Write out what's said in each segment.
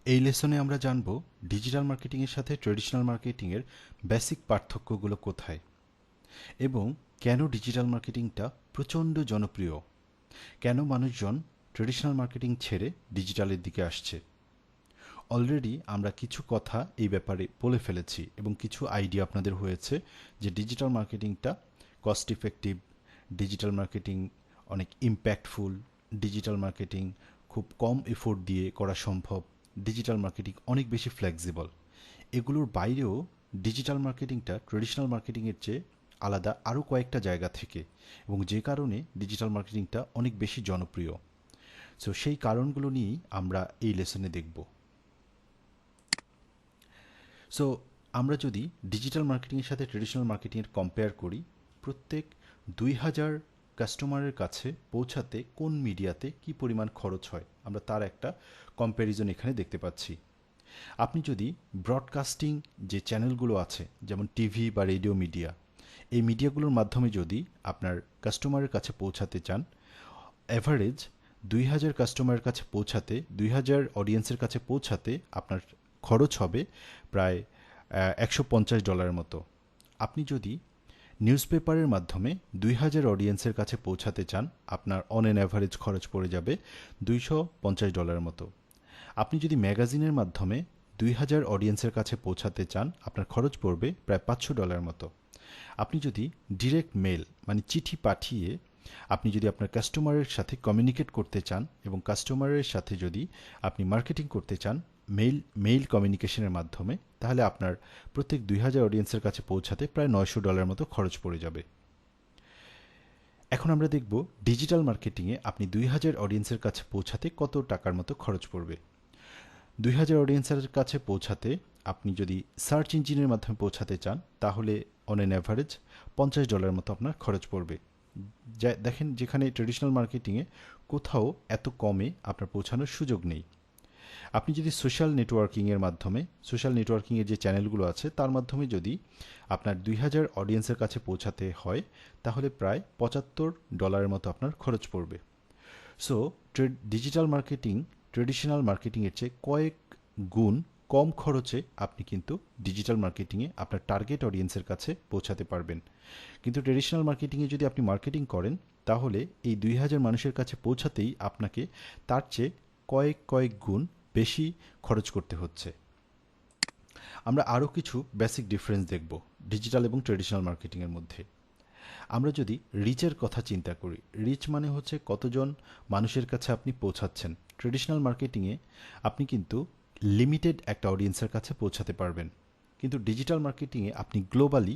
এই লেসনে আমরা জানব ডিজিটাল মার্কেটিংয়ের সাথে ট্রেডিশনাল মার্কেটিংয়ের বেসিক পার্থক্যগুলো কোথায় এবং কেন ডিজিটাল মার্কেটিংটা প্রচণ্ড জনপ্রিয়, কেন মানুষজন ট্রেডিশনাল মার্কেটিং ছেড়ে ডিজিটালের দিকে আসছে। অলরেডি আমরা কিছু কথা এই ব্যাপারে বলে ফেলেছি এবং কিছু আইডিয়া আপনাদের হয়েছে যে ডিজিটাল মার্কেটিংটা কস্ট ইফেক্টিভ, ডিজিটাল মার্কেটিং অনেক ইম্প্যাক্টফুল, ডিজিটাল মার্কেটিং খুব কম এফোর্ট দিয়ে করা সম্ভব, ডিজিটাল মার্কেটিং অনেক বেশি ফ্লেক্সিবল। এগুলোর বাইরেও ডিজিটাল মার্কেটিংটা ট্রেডিশনাল মার্কেটিংয়ের চেয়ে আলাদা আরও কয়েকটা জায়গা থেকে, এবং যে কারণে ডিজিটাল মার্কেটিংটা অনেক বেশি জনপ্রিয়। সো সেই কারণগুলো নিয়েই আমরা এই লেসনে দেখব। সো আমরা যদি ডিজিটাল মার্কেটিংয়ের সাথে ট্রেডিশনাল মার্কেটিংয়ের কম্পেয়ার করি, প্রত্যেক 2000 কাস্টমারের কাছে পৌঁছাতে কোন মিডিয়াতে কি পরিমাণ খরচ হয় আমরা তার একটা কম্প্যারিজন এখানে দেখতে পাচ্ছি। আপনি যদি ব্রডকাস্টিং যে চ্যানেলগুলো আছে যেমন টিভি বা রেডিও মিডিয়া, এই মিডিয়াগুলোর মাধ্যমে যদি আপনার কাস্টমারের কাছে পৌঁছাতে চান, অ্যাভারেজ 2000 কাস্টমারের কাছে পৌঁছাতে, 2000 অডিয়েন্সের কাছে পৌঁছাতে আপনার খরচ হবে প্রায় $150 মতো। আপনি যদি নিউজ পেপারের মাধ্যমে 2000 অডিয়েন্সের কাছে পৌঁছাতে চান, আপনার অন অ্যান অ্যাভারেজ খরচ পড়ে যাবে $250 মতো। আপনি যদি ম্যাগাজিনের মাধ্যমে 2000 অডিয়েন্সের কাছে পৌঁছাতে চান, আপনার খরচ পড়বে প্রায় $500 মতো। আপনি যদি ডিরেক্ট মেল মানে চিঠি পাঠিয়ে আপনি যদি আপনার কাস্টমারের সাথে কমিউনিকেট করতে চান এবং কাস্টমারের সাথে যদি আপনি মার্কেটিং করতে চান মেইল কমিউনিকেশনের মাধ্যমে, তাহলে আপনার প্রত্যেক 2000 অডিয়েন্সের কাছে পৌঁছাতে প্রায় $900 মতো খরচ পড়ে যাবে। এখন আমরা দেখব ডিজিটাল মার্কেটিংয়ে আপনি 2000 অডিয়েন্সের কাছে পৌঁছাতে কত টাকার মতো খরচ পড়বে। 2000 অডিয়েন্সের কাছে পৌঁছাতে আপনি যদি সার্চ ইঞ্জিনের মাধ্যমে পৌঁছাতে চান, তাহলে অন অ্যান অ্যাভারেজ $50 মতো আপনার খরচ পড়বে। দেখেন, যেখানে ট্রেডিশনাল মার্কেটিংয়ে কোথাও এত কমে আপনার পৌঁছানোর সুযোগ নেই। আপনি যদি সোশ্যাল নেটওয়ার্কিংয়ের মাধ্যমে, সোশ্যাল নেটওয়ার্কিংয়ের যে চ্যানেলগুলো আছে তার মাধ্যমে যদি আপনার 2000 অডিয়েন্সের কাছে পৌঁছাতে হয়, তাহলে প্রায় $75 মতো আপনার খরচ পড়বে। সো ডিজিটাল মার্কেটিং ট্রেডিশনাল মার্কেটিংয়ের চেয়ে কয়েক গুণ কম খরচে আপনি কিন্তু ডিজিটাল মার্কেটিংয়ে আপনার টার্গেট অডিয়েন্সের কাছে পৌঁছাতে পারবেন। কিন্তু ট্রেডিশনাল মার্কেটিংয়ে যদি আপনি মার্কেটিং করেন, তাহলে এই 2000 মানুষের কাছে পৌঁছাতেই আপনাকে তার চেয়ে কয়েক গুণ বেশি খরচ করতে হচ্ছে। আমরা আরও কিছু বেসিক ডিফারেন্স দেখব ডিজিটাল এবং ট্রেডিশনাল মার্কেটিংয়ের মধ্যে। আমরা যদি রিচের কথা চিন্তা করি, রিচ মানে হচ্ছে কতজন মানুষের কাছে আপনি পৌঁছাচ্ছেন। ট্রেডিশনাল মার্কেটিংয়ে আপনি কিন্তু লিমিটেড একটা অডিয়েন্সের কাছে পৌঁছাতে পারবেন, কিন্তু ডিজিটাল মার্কেটিংয়ে আপনি গ্লোবালি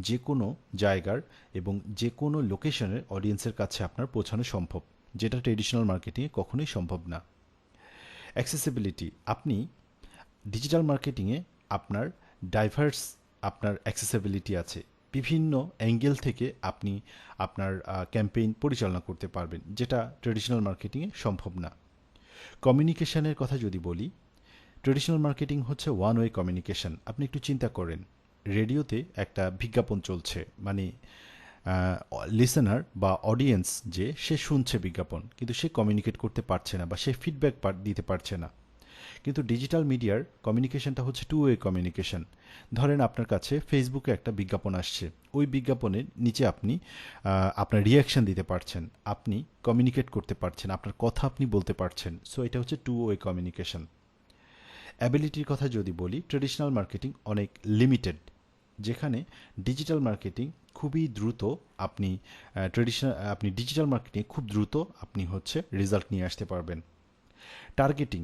যে কোনো জায়গার এবং যে কোনো লোকেশনের অডিয়েন্সের কাছে আপনার পৌঁছানো সম্ভব, যেটা ট্রেডিশনাল মার্কেটিংয়ে কখনোই সম্ভব না। অ্যাক্সেসিবিলিটি, আপনি ডিজিটাল মার্কেটিংয়ে আপনার ডাইভার্স আপনার অ্যাক্সেসিবিলিটি আছে, বিভিন্ন অ্যাঙ্গেল থেকে আপনি আপনার ক্যাম্পেইন পরিচালনা করতে পারবেন, যেটা ট্রেডিশনাল মার্কেটিংয়ে সম্ভব না। কমিউনিকেশনের কথা যদি বলি, ট্রেডিশনাল মার্কেটিং হচ্ছে ওয়ান ওয়ে কমিউনিকেশন। আপনি একটু চিন্তা করেন, রেডিওতে একটা বিজ্ঞাপন চলছে, মানে লিসেনার বা অডিয়েন্স যে সে শুনছে বিজ্ঞাপন, কিন্তু সে কমিউনিকেট করতে পারছে না বা সে ফিডব্যাক দিতে পারছে না। কিন্তু ডিজিটাল মিডিয়ার কমিউনিকেশনটা হচ্ছে টু ওয়ে কমিউনিকেশন। ধরেন আপনার কাছে ফেসবুকে একটা বিজ্ঞাপন আসছে, ওই বিজ্ঞাপনের নিচে আপনি আপনার রিয়াকশন দিতে পারছেন, আপনি কমিউনিকেট করতে পারছেন, আপনার কথা আপনি বলতে পারছেন। সো এটা হচ্ছে টু ওয়ে কমিউনিকেশন। অ্যাবিলিটির কথা যদি বলি, ট্রেডিশনাল মার্কেটিং অনেক লিমিটেড, যেখানে ডিজিটাল মার্কেটিং খুবই দ্রুত আপনি ডিজিটাল মার্কেটিং খুব দ্রুত আপনি হচ্ছে রেজাল্ট নিয়ে আসতে পারবেন। টার্গেটিং,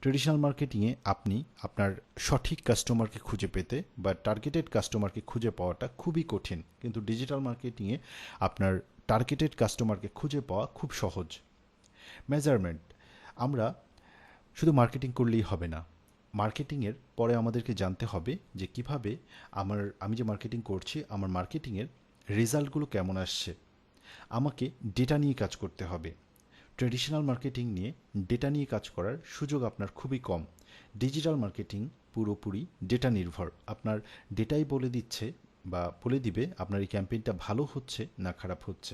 ট্রেডিশনাল মার্কেটিংয়ে আপনি আপনার সঠিক কাস্টমারকে খুঁজে পেতে বা টার্গেটেড কাস্টমারকে খুঁজে পাওয়াটা খুবই কঠিন, কিন্তু ডিজিটাল মার্কেটিংয়ে আপনার টার্গেটেড কাস্টমারকে খুঁজে পাওয়া খুব সহজ। মেজারমেন্ট, আমরা শুধু মার্কেটিং করলেই হবে না, মার্কেটিংয়ের পরে আমাদেরকে জানতে হবে যে কিভাবে আমি যে মার্কেটিং করছি আমার মার্কেটিংয়ের রেজাল্টগুলো কেমন আসছে। আমাকে ডেটা নিয়ে কাজ করতে হবে। ট্রেডিশনাল মার্কেটিং নিয়ে ডেটা নিয়ে কাজ করার সুযোগ আপনার খুবই কম। ডিজিটাল মার্কেটিং পুরোপুরি ডেটা নির্ভর, আপনার ডেটাই বলে দিচ্ছে বা বলে দিবে আপনার এই ক্যাম্পেইনটা ভালো হচ্ছে না খারাপ হচ্ছে।